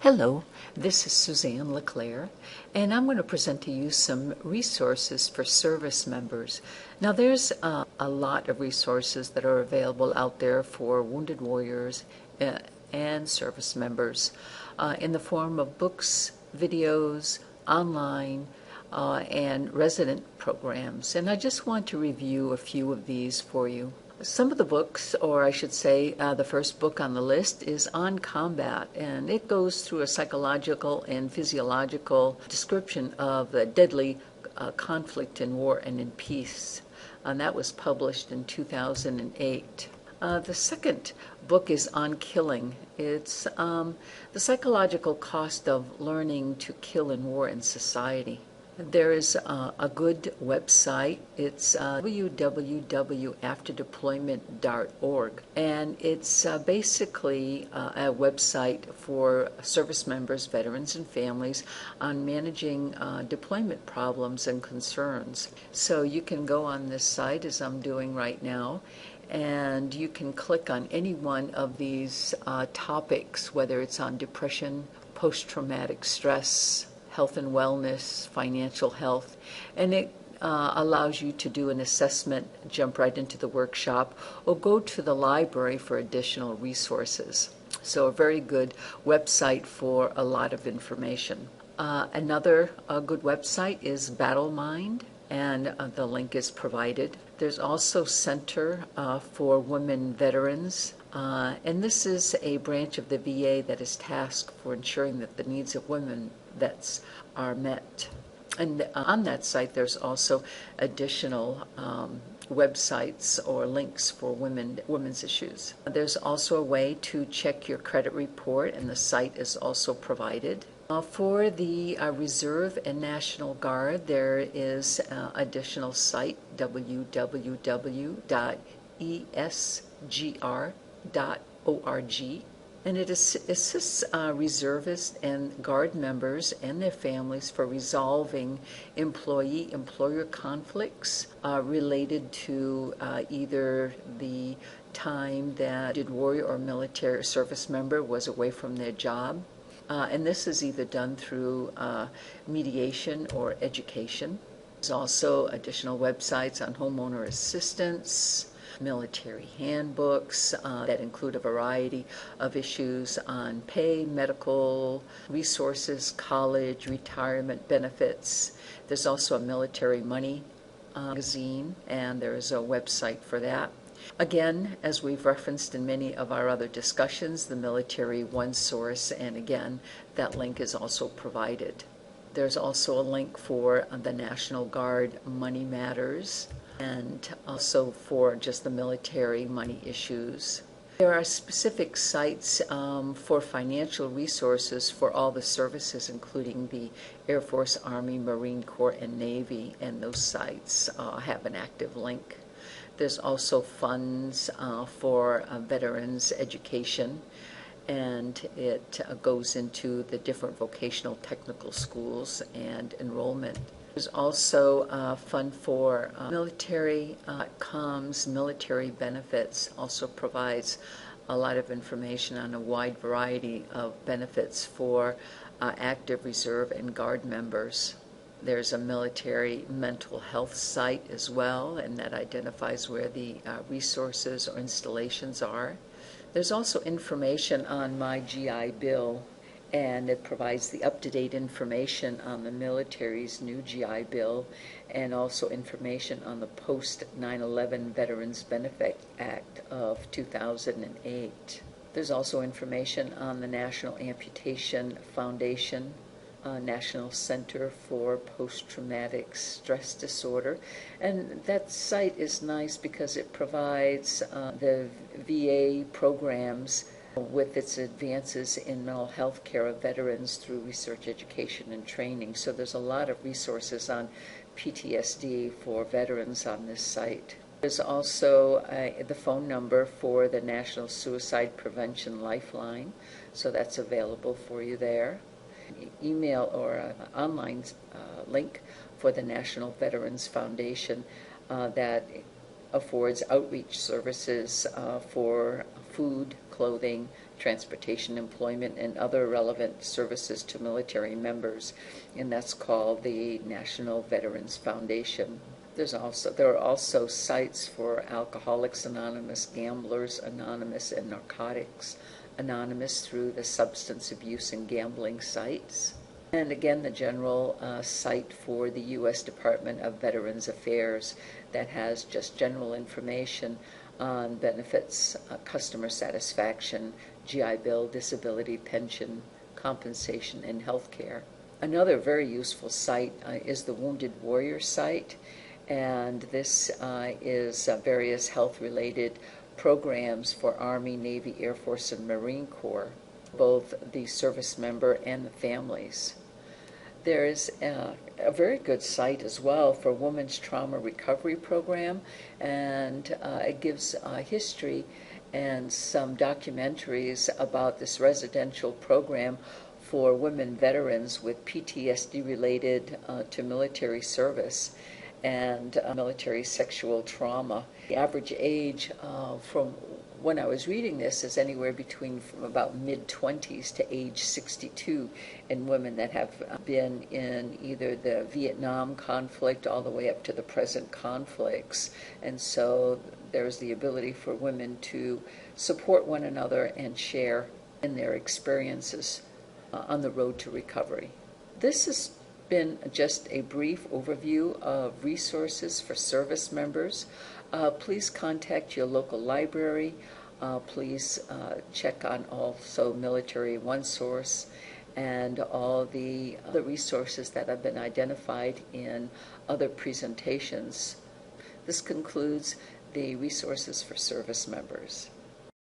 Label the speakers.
Speaker 1: Hello, this is Suzanne LeClaire, and I'm going to present to you some resources for service members. Now, there's a lot of resources that are available out there for wounded warriors and service members in the form of books, videos, online, and resident programs. And I just want to review a few of these for you. Some of the books, or I should say the first book on the list, is On Combat, and it goes through a psychological and physiological description of the deadly conflict in war and in peace. And that was published in 2008. The second book is On Killing. It's the psychological cost of learning to kill in war and society. There is a good website. It's www.afterdeployment.org, and it's basically a website for service members, veterans, and families on managing deployment problems and concerns. So you can go on this site, as I'm doing right now, and you can click on any one of these topics, whether it's on depression, post-traumatic stress, health and wellness, financial health, and it allows you to do an assessment, jump right into the workshop, or go to the library for additional resources. So a very good website for a lot of information. Another good website is BattleMind, and the link is provided. There's also Center for Women Veterans, and this is a branch of the VA that is tasked for ensuring that the needs of women vets are met. And on that site there's also additional websites or links for women's issues. There's also a way to check your credit report, and the site is also provided. For the Reserve and National Guard, there is additional site, www.esgr.org, and it assists reservists and Guard members and their families for resolving employee-employer conflicts related to either the time that a warrior or military service member was away from their job. And this is either done through mediation or education. There's also additional websites on homeowner assistance, military handbooks that include a variety of issues on pay, medical resources, college, retirement benefits. There's also a military money magazine, and there is a website for that. Again, as we've referenced in many of our other discussions, the Military One Source, and again, that link is also provided. There's also a link for the National Guard Money Matters, and also for just the military money issues. There are specific sites for financial resources for all the services, including the Air Force, Army, Marine Corps, and Navy, and those sites have an active link. There's also funds for veterans education, and it goes into the different vocational technical schools and enrollment. There's also a fund for military comms, military benefits, also provides a lot of information on a wide variety of benefits for active reserve and Guard members. There's a military mental health site as well, and that identifies where the resources or installations are. There's also information on My GI Bill, and it provides the up-to-date information on the military's new GI Bill, and also information on the post-9/11 Veterans Benefit Act of 2008. There's also information on the National Amputation Foundation, National Center for Post-Traumatic Stress Disorder, and that site is nice because it provides the VA programs with its advances in mental health care of veterans through research, education, and training. So there's a lot of resources on PTSD for veterans on this site. There's also the phone number for the National Suicide Prevention Lifeline, so that's available for you there. Email or an online link for the National Veterans Foundation that affords outreach services for food, clothing, transportation, employment, and other relevant services to military members, and that's called the National Veterans Foundation. There are also sites for Alcoholics Anonymous, Gamblers Anonymous, and Narcotics Anonymous through the substance abuse and gambling sites. And again, the general site for the U.S. Department of Veterans Affairs that has just general information on benefits, customer satisfaction, GI Bill, disability, pension, compensation, and health care. Another very useful site is the Wounded Warrior site, and this is various health-related programs for Army, Navy, Air Force, and Marine Corps, both the service member and the families. There is a very good site as well for Women's Trauma Recovery Program, and it gives history and some documentaries about this residential program for women veterans with PTSD related to military service and military sexual trauma. The average age from when I was reading this is anywhere between from about mid-20s to age 62 in women that have been in either the Vietnam conflict all the way up to the present conflicts. And so there's the ability for women to support one another and share in their experiences on the road to recovery. This has been just a brief overview of resources for service members. Please contact your local library. Please check on also Military OneSource and all the other resources that have been identified in other presentations. This concludes the resources for service members.